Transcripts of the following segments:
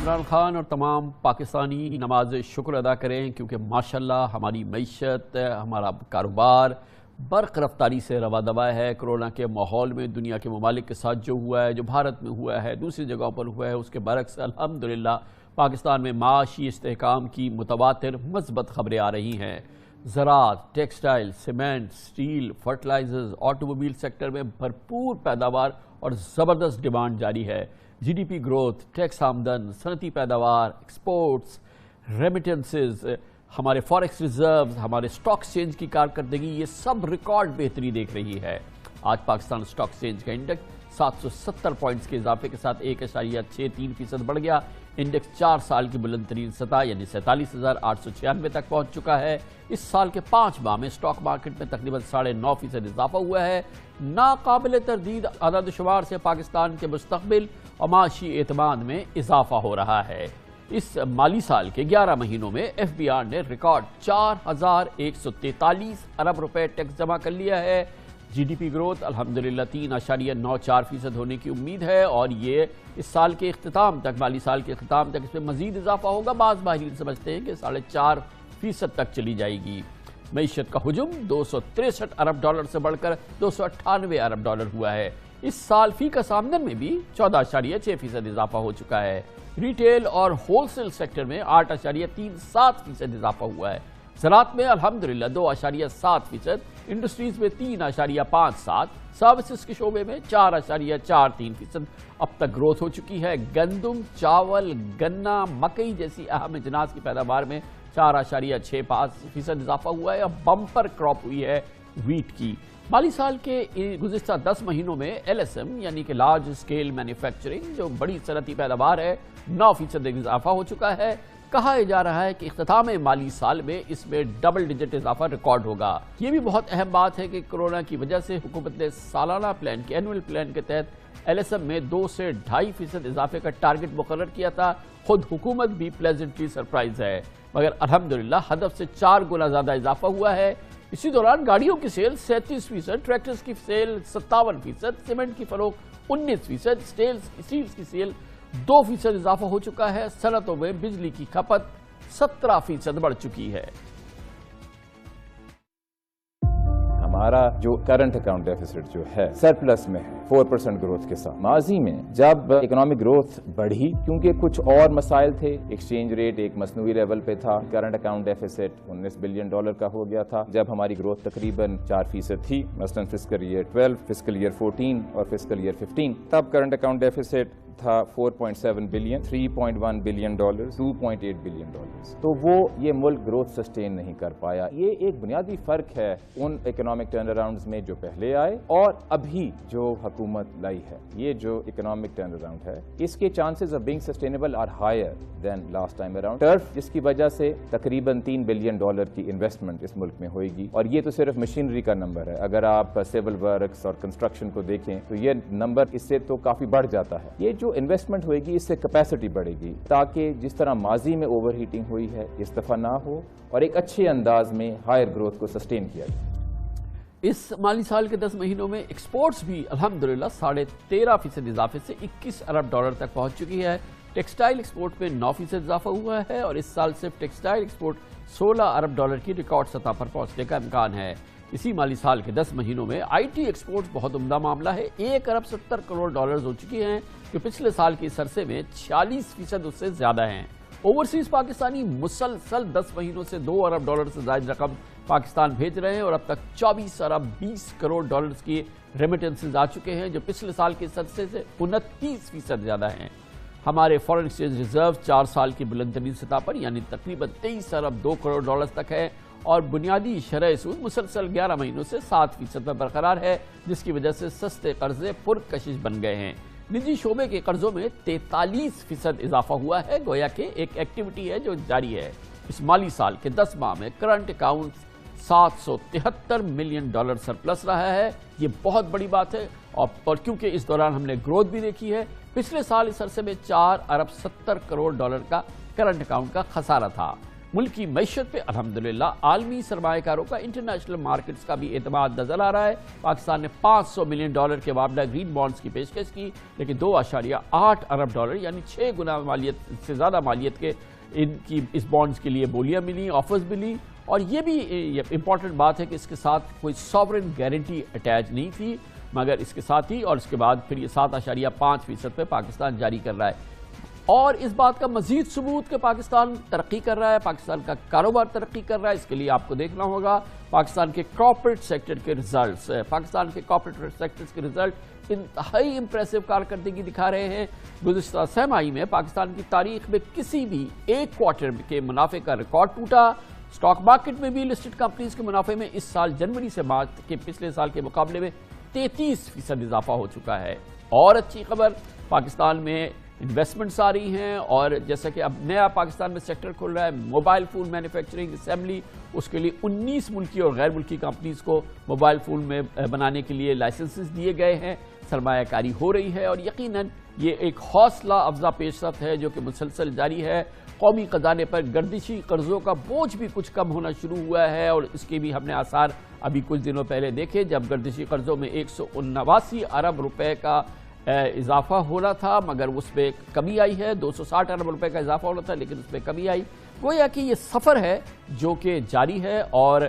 عمران خان اور تمام پاکستانی نماز شکر ادا کریں کیونکہ ماشاءاللہ ہماری معیشت، ہمارا کاروبار برق رفتاری سے رواں دوا ہے۔ کرونا کے ماحول میں دنیا کے ممالک کے ساتھ جو ہوا ہے، جو بھارت میں ہوا ہے، دوسری جگہوں پر ہوا ہے، اس کے برعکس الحمدللہ پاکستان میں معاشی استحکام کی متواتر مثبت خبریں آ رہی ہیں۔ زراعت، textile, cement, steel, fertilizers, automobile sector میں بھرپور پیداوار اور زبردست ڈیمانڈ جاری ہے۔ G D P growth, tax آمدن، صنعتی پیداوار، ایکسپورٹس، ریمیٹنسز، ہمارے فوریکس ریزروز، ہمارے اسٹاک ایکسچینج کی کارکردگی، یہ سب ریکارڈ بہتری دیکھ رہی ہے۔ آج پاکستان اسٹاک ایکسچینج کا انڈیکس 770 پوائنٹس کے اضافے کے ساتھ 1.63% بڑھ گیا۔ انڈیکس 4 سال کی بلند ترین سطح یعنی 47,896 تک پہنچ چکا ہے۔ اس سال کے 5 ماہ میں اسٹاک مارکیٹ میں تقریباً 9.5% اضافہ ہوا ہے۔ ناقابل تردید اعداد و شمار سے پاکستان کے مستقبل اور معاشی اعتماد میں اضافہ ہو رہا ہے۔ اس مالی سال کے 11 مہینوں میں ایف بی آر نے ریکارڈ 4,143 ارب روپے ٹیکس جمع کر لیا ہے۔ جی ڈی پی گروتھ الحمدللہ 3.94% ہونے کی امید ہے اور یہ اس سال کے اختتام تک، مالی سال کے اختتام تک اس میں مزید اضافہ ہوگا۔ بعض ماہرین سمجھتے ہیں کہ 4.5% تک چلی جائے گی۔ معیشت کا حجم 263 ارب ڈالر سے بڑھ کر 298 ارب ڈالر ہوا ہے۔ اس سال فی کس آمدن میں بھی 14.6% اضافہ ہو چکا ہے۔ ریٹیل اور ہول سیل سیکٹر میں 8.37% اضافہ ہوا ہے۔ زراعت میں الحمدللہ 2.7%، انڈسٹریز میں 3.57%، سروسز کے شعبے میں 4.43% اب تک گروتھ ہو چکی ہے۔ گندم، چاول، گنا، مکئی جیسی اہم اجناس کی پیداوار میں 4.65% اضافہ ہوا ہے۔ اب بمپر کراپ ہوئی ہے ویٹ کی۔ مالی سال کے گزشتہ 10 مہینوں میں ایل ایس ایم یعنی کہ لارج اسکیل مینوفیکچرنگ، جو بڑی صنعتی پیداوار ہے، 9% اضافہ ہو چکا ہے۔ کہا جا رہا ہے کہ اختتام مالی سال میں اس میں ڈبل ڈیجٹ اضافہ ریکارڈ ہوگا۔ یہ بھی بہت اہم بات ہے کہ کرونا کی وجہ سے حکومت نے سالانہ پلان کے اینول پلان کے تحت ایل ایس ایم میں 2 سے 2.5% اضافے کا ٹارگٹ مقرر کیا تھا۔ خود حکومت بھی پلیزنٹلی سرپرائز ہے، مگر الحمدللہ ہدف سے 4 گنا زیادہ اضافہ ہوا ہے۔ اسی دوران گاڑیوں کی سیل 37%، ٹریکٹرز کی سیل 57%، سیمنٹ کی فروخت 19%، اسٹیلز کی سیل 2% اضافہ ہو چکا ہے۔ صنعتوں میں بجلی کی کھپت 17% بڑھ چکی ہے۔ ہمارا جو کرنٹ اکاؤنٹ ڈیفیسٹ جو ہے سرپلس میں ہے 4% گروتھ کے ساتھ۔ ماضی میں جب اکنامک گروتھ بڑھی کیونکہ کچھ اور مسائل تھے، ایکسچینج ریٹ ایک مصنوعی لیول پہ تھا، current account deficit 19 billion dollar کا ہو گیا تھا۔ جب ہماری گروتھ تقریباً 4% تھی، مثلاً فسکل ایئر 12، فسکل ایئر 14 اور فسکل ایئر 15، تب کرنٹ اکاؤنٹ ڈیفیسٹ تھا 4.7 billion, 3.1 billion dollar, 2.8 billion dollar. تو وہ یہ ملک گروتھ سسٹین نہیں کر پایا۔ یہ ایک بنیادی فرق ہے ان اکنامک ٹرن اراؤنڈز میں جو پہلے آئے اور ابھی جو حکومت لائی ہے۔ یہ جو اکنامک ٹرن اراؤنڈ ہے، اس کے chances of being sustainable are higher than last time around. ٹرف جس کی وجہ سے تقریباً 3 بلین ڈالر کی انویسٹمنٹ اس ملک میں ہوئے گی، اور یہ تو صرف مشینری کا نمبر ہے۔ اگر آپ سول ورکس اور کنسٹرکشن کو دیکھیں تو یہ نمبر اس سے تو کافی بڑھ جاتا ہے۔ یہ جو انویسٹمنٹ ہوئے گی اس سے کیپیسٹی بڑھے گی تاکہ جس طرح ماضی میں اوور ہیٹنگ ہوئی ہے اس دفعہ نہ ہو اور ایک اچھے انداز میں ہائر گروتھ کو سسٹین کیا جائے۔ اس مالی سال کے 10 مہینوں میں ایکسپورٹس بھی الحمدللہ 13.5% اضافے سے 21 ارب ڈالر تک پہنچ چکی ہے۔ ٹیکسٹائل ایکسپورٹ میں 9% اضافہ ہوا ہے اور اس سال صرف ٹیکسٹائل ایکسپورٹ 16 ارب ڈالر کی ریکارڈ سطح پر پہنچنے کا امکان ہے۔ اسی مالی سال کے 10 مہینوں میں آئی ٹی ایکسپورٹ بہت عمدہ معاملہ ہے، 1 ارب 70 کروڑ ڈالرز ہو چکی ہیں، جو پچھلے سال کے اس عرصے میں 46% اس سے زیادہ ہیں۔ اوورسیز پاکستانی مسلسل 10 مہینوں سے 2 ارب ڈالر سے زائد رقم پاکستان بھیج رہے ہیں اور اب تک 24 ارب 20 کروڑ ڈالرز کی ریمیٹنسز آ چکے ہیں، جو پچھلے سال کے اس عرصے سے 29% زیادہ ہیں۔ ہمارے فورن ایکسچینج ریزروز 4 سال کی بلند ترین سطح پر یعنی تقریباً 23 ارب 2 کروڑ ڈالرز تک ہے اور بنیادی شرح سود مسلسل 11 مہینوں سے 7% پر برقرار ہے، جس کی وجہ سے سستے قرضے پرکشش بن گئے ہیں۔ نجی شعبے کے قرضوں میں 43% اضافہ ہوا ہے، گویا کہ ایک ایکٹیویٹی ہے جو جاری ہے۔ اس مالی سال کے 10 ماہ میں current account 773 million dollar surplus رہا ہے۔ یہ بہت بڑی بات ہے اور کیونکہ اس دوران ہم نے گروتھ بھی دیکھی ہے۔ پچھلے سال اس عرصے میں 4 ارب 70 کروڑ ڈالر کا کرنٹ اکاؤنٹ کا خسارہ تھا۔ ملک کی معیشت پہ الحمدللہ عالمی سرمایہ کاروں کا انٹرنیشنل مارکیٹس کا بھی اعتماد نظر آ رہا ہے۔ پاکستان نے $500 ملین کے معاملہ گرین بانڈز کی پیشکش کی، لیکن $2.8 ارب یعنی 6 گنا مالیت سے زیادہ مالیت کے اس بانڈز کے لیے بولیاں ملی، آفرز ملی۔ اور یہ بھی امپورٹنٹ بات ہے کہ اس کے ساتھ کوئی ساورن گارنٹی اٹیچ نہیں تھی، مگر اس کے ساتھ ہی اور اس کے بعد پھر یہ 7.5% پہ پاکستان جاری کر رہا ہے۔ اور اس بات کا مزید ثبوت کہ پاکستان ترقی کر رہا ہے، پاکستان کا کاروبار ترقی کر رہا ہے، اس کے لیے آپ کو دیکھنا ہوگا پاکستان کے کارپوریٹ سیکٹر کے ریزلٹس۔ پاکستان کے کارپوریٹ سیکٹرز کے ریزلٹ انتہائی امپریسو کارکردگی دکھا رہے ہیں۔ گزشتہ سہ ماہی میں پاکستان کی تاریخ میں کسی بھی ایک کوارٹر کے منافع کا ریکارڈ ٹوٹا۔ اسٹاک مارکیٹ میں بھی لسٹڈ کمپنیز کے منافع میں اس سال جنوری سے مارچ کے پچھلے سال کے مقابلے میں 33% اضافہ ہو چکا ہے۔ اور اچھی خبر، پاکستان میں انویسٹمنٹس آ رہی ہیں، اور جیسا کہ اب نیا پاکستان میں سیکٹر کھل رہا ہے موبائل فون مینوفیکچرنگ اسمبلی، اس کے لیے 19 ملکی اور غیر ملکی کمپنیز کو موبائل فون میں بنانے کے لیے لائسنسز دیے گئے ہیں، سرمایہ کاری ہو رہی ہے، اور یقیناً یہ ایک حوصلہ افزا پیش رفت ہے جو کہ مسلسل جاری ہے۔ قومی خزانے پر گردشی قرضوں کا بوجھ بھی کچھ کم ہونا شروع ہوا ہے، اور اس کے بھی ہم نے آثار ابھی کچھ دنوں پہلے دیکھے جب گردشی قرضوں میں 179 ارب روپے کا اضافہ ہونا تھا، مگر اس پہ کمی آئی ہے۔ 260 ارب روپے کا اضافہ ہونا تھا لیکن اس پہ کمی آئی۔ گویا کہ یہ سفر ہے جو کہ جاری ہے، اور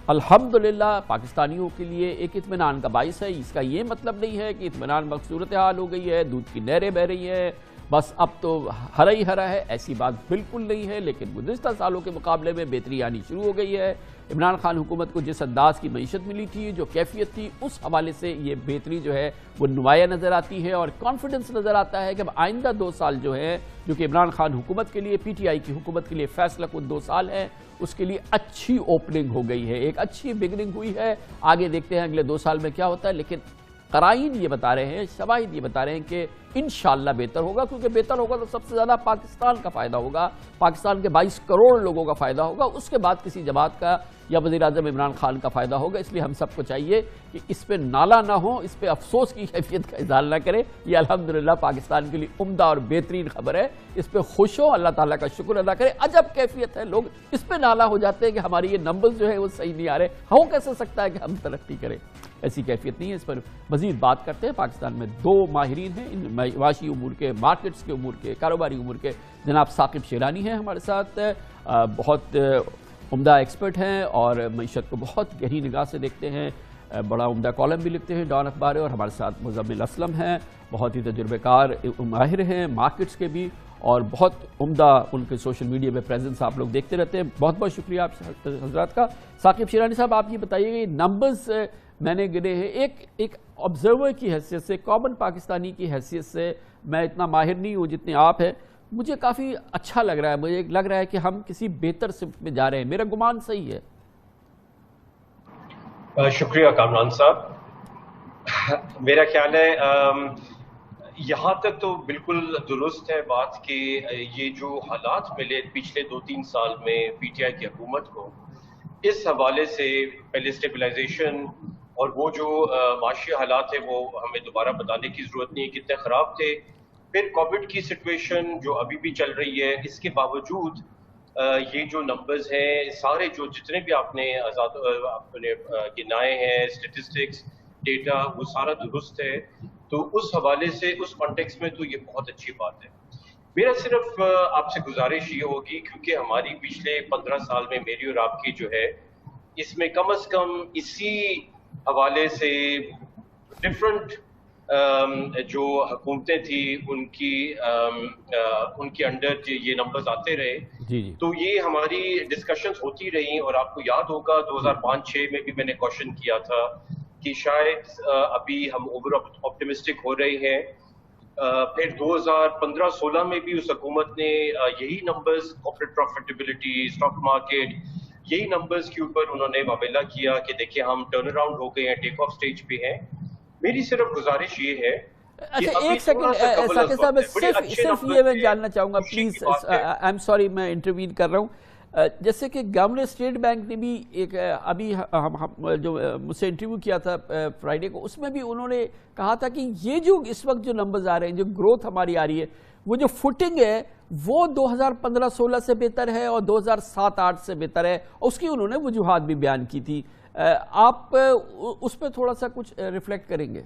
الحمدللہ پاکستانیوں کے لیے ایک اطمینان کا باعث ہے۔ اس کا یہ مطلب نہیں ہے کہ اطمینان بخش صورتحال ہو گئی ہے، دودھ کی نہریں بہہ رہی ہیں، بس اب تو ہرا ہی ہرا ہے، ایسی بات بالکل نہیں ہے، لیکن گزشتہ سالوں کے مقابلے میں بہتری آنی شروع ہو گئی ہے۔ عمران خان حکومت کو جس انداز کی معیشت ملی تھی، جو کیفیت تھی، اس حوالے سے یہ بہتری جو ہے وہ نمایاں نظر آتی ہے، اور کانفیڈنس نظر آتا ہے کہ اب آئندہ 2 سال جو ہے، جو کہ عمران خان حکومت کے لیے، پی ٹی آئی کی حکومت کے لیے فیصلہ کن 2 سال ہے، اس کے لیے اچھی اوپننگ ہو گئی ہے، ایک اچھی بگننگ ہوئی ہے۔ آگے دیکھتے ہیں اگلے 2 سال میں کیا ہوتا ہے، لیکن قرائن یہ بتا رہے ہیں، شواہد یہ بتا رہے ہیں کہ انشاءاللہ بہتر ہوگا، کیونکہ بہتر ہوگا تو سب سے زیادہ پاکستان کا فائدہ ہوگا، پاکستان کے 22 کروڑ لوگوں کا فائدہ ہوگا، اس کے بعد کسی جماعت کا یا وزیر اعظم عمران خان کا فائدہ ہوگا۔ اس لیے ہم سب کو چاہیے کہ اس پہ نالا نہ ہو، اس پہ افسوس کی کیفیت کا اظہار نہ کرے۔ یہ الحمدللہ پاکستان کے لیے عمدہ اور بہترین خبر ہے، اس پہ خوش ہو، اللہ تعالیٰ کا شکر ادا کرے۔ عجب کیفیت ہے، لوگ اس پہ نالا ہو جاتے ہیں کہ ہماری یہ نمبرز جو ہے وہ صحیح نہیں آ رہے، ہو کیسے سکتا ہے کہ ہم ترقی کریں؟ ایسی کیفیت نہیں ہے۔ اس پر مزید بات کرتے ہیں۔ پاکستان میں 2 ماہرین ہیں ان معاشی امور کے، مارکیٹس کے امور کے، کاروباری امور کے۔ جناب ثاقب شیرانی ہیں ہمارے ساتھ، بہت عمدہ ایکسپرٹ ہیں اور معیشت کو بہت گہری نگاہ سے دیکھتے ہیں، بڑا عمدہ کالم بھی لکھتے ہیں ڈان اخبار، اور ہمارے ساتھ مزمل اسلم ہیں، بہت ہی تجربہ کار ماہر ہیں مارکیٹس کے بھی، اور بہت عمدہ ان کے سوشل میڈیا پہ پریزنس آپ لوگ دیکھتے رہتے ہیں۔ بہت بہت شکریہ آپ حضرات کا۔ ثاقب شیرانی صاحب، آپ یہ بتائیے گا، یہ نمبرز میں نے گنے ہیں، ایک آبزرور کی حیثیت سے، کامن پاکستانی کی حیثیت سے، میں اتنا ماہر نہیں ہوں جتنے آپ ہیں، مجھے کافی اچھا لگ رہا ہے، مجھے لگ رہا ہے کہ ہم کسی بہتر سمت میں جا رہے ہیں۔ میرا گمان صحیح ہے؟ شکریہ کامران صاحب۔ میرا خیال ہے یہاں تک تو بالکل درست ہے بات کہ یہ جو حالات ملے پچھلے 2-3 سال میں پی ٹی آئی کی حکومت کو، اس حوالے سے پہلے اسٹیبلائزیشن اور وہ جو معاشی حالات ہیں وہ ہمیں دوبارہ بتانے کی ضرورت نہیں کتنے خراب تھے۔ پھر کووڈ کی سچویشن جو ابھی بھی چل رہی ہے، اس کے باوجود یہ جو نمبرز ہیں سارے، جو جتنے بھی آپ نے گنائے ہیں، اسٹیٹسٹکس ڈیٹا، وہ سارا درست ہے۔ تو اس حوالے سے، اس کانٹیکس میں تو یہ بہت اچھی بات ہے۔ میرا صرف آپ سے گزارش یہ ہوگی، کیونکہ ہماری پچھلے 15 سال میں میری اور آپ کی جو ہے، اس میں کم از کم اسی حوالے سے ڈفرنٹ جو حکومتیں تھی ان کی انڈر یہ نمبرز آتے رہے، تو یہ ہماری ڈسکشنز ہوتی رہی، اور آپ کو یاد ہوگا 2005-06 میں بھی میں نے کوشچن کیا تھا کہ شاید ابھی ہم اوور آپٹیمسٹک ہو رہے ہیں۔ پھر 2015-16 میں بھی اس حکومت نے یہی numbers, corporate profitability, stock market, یہی نمبرز کے اوپر انہوں نے معاملہ کیا کہ دیکھیں ہم ٹرن اراؤنڈ ہو گئے ہیں، ٹیک آف سٹیج پہ ہیں۔ میری صرف گزارش یہ ہے، اچھا ایک سیکنڈ ثاقب صاحب، صرف یہ میں جاننا چاہوں گا پلیز، آئی ایم سوری میں انٹروین کر رہا ہوں، جیسے کہ گورنر اسٹیٹ بینک نے بھی ایک ابھی جو مجھ سے انٹرویو کیا تھا فرائیڈے کو، اس میں بھی انہوں نے کہا تھا کہ یہ جو اس وقت جو نمبرز آ رہے ہیں، جو گروتھ ہماری آ رہی ہے، وہ جو فوٹنگ ہے وہ 2015-16 سے بہتر ہے اور 2007-8 سے بہتر ہے، اس کی انہوں نے وجوہات بھی بیان کی تھی. آپ اس پہ تھوڑا سا کچھ ریفلیکٹ کریں گے؟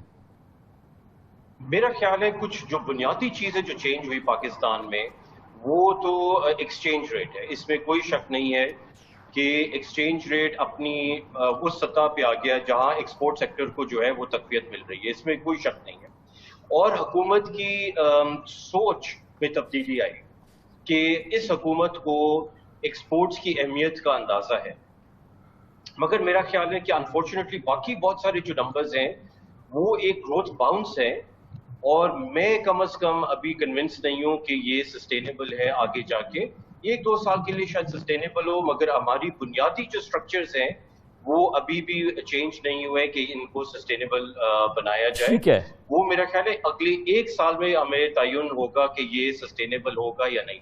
میرا خیال ہے کچھ جو بنیادی چیزیں جو چینج ہوئی پاکستان میں وہ تو ایکسچینج ریٹ ہے. اس میں کوئی شک نہیں ہے کہ ایکسچینج ریٹ اپنی اس سطح پہ آ گیا جہاں ایکسپورٹ سیکٹر کو جو ہے وہ تقویت مل رہی ہے، اس میں کوئی شک نہیں ہے. اور حکومت کی سوچ میں تبدیلی آئی کہ اس حکومت کو ایکسپورٹس کی اہمیت کا اندازہ ہے. مگر میرا خیال ہے کہ انفارچونیٹلی باقی بہت سارے جو نمبرز ہیں وہ ایک گروتھ باؤنس ہے، اور میں کم از کم ابھی کنونس نہیں ہوں کہ یہ سسٹینیبل ہے آگے جا کے. 1-2 سال کے لیے شاید سسٹینیبل ہو، مگر ہماری بنیادی جو سٹرکچرز ہیں وہ ابھی بھی چینج نہیں ہوئے کہ ان کو سسٹینیبل بنایا جائے. ٹھیک ہے، وہ میرا خیال ہے اگلے 1 سال میں ہمیں تعین ہوگا کہ یہ سسٹینیبل ہوگا یا نہیں.